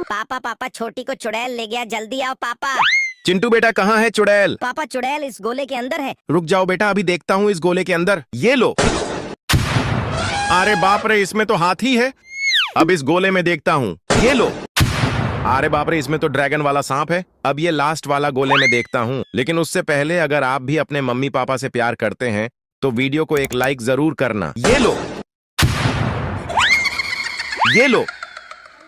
पापा पापा छोटी को चुड़ैल ले गया, जल्दी आओ पापा। चिंटू बेटा कहाँ है चुड़ैल? पापा चुड़ैल इस गोले के अंदर है। रुक जाओ बेटा, अभी देखता हूँ इस गोले के अंदर। ये लो। अरे बाप रे, इसमें तो हाथी है। अब इस गोले में देखता हूँ। ये लो। अरे बाप रे, इसमें तो ड्रैगन वाला सांप है। अब ये लास्ट वाला गोले में देखता हूँ, लेकिन उससे पहले अगर आप भी अपने मम्मी पापा से प्यार करते हैं तो वीडियो को एक लाइक जरूर करना। ये लो। ये लो।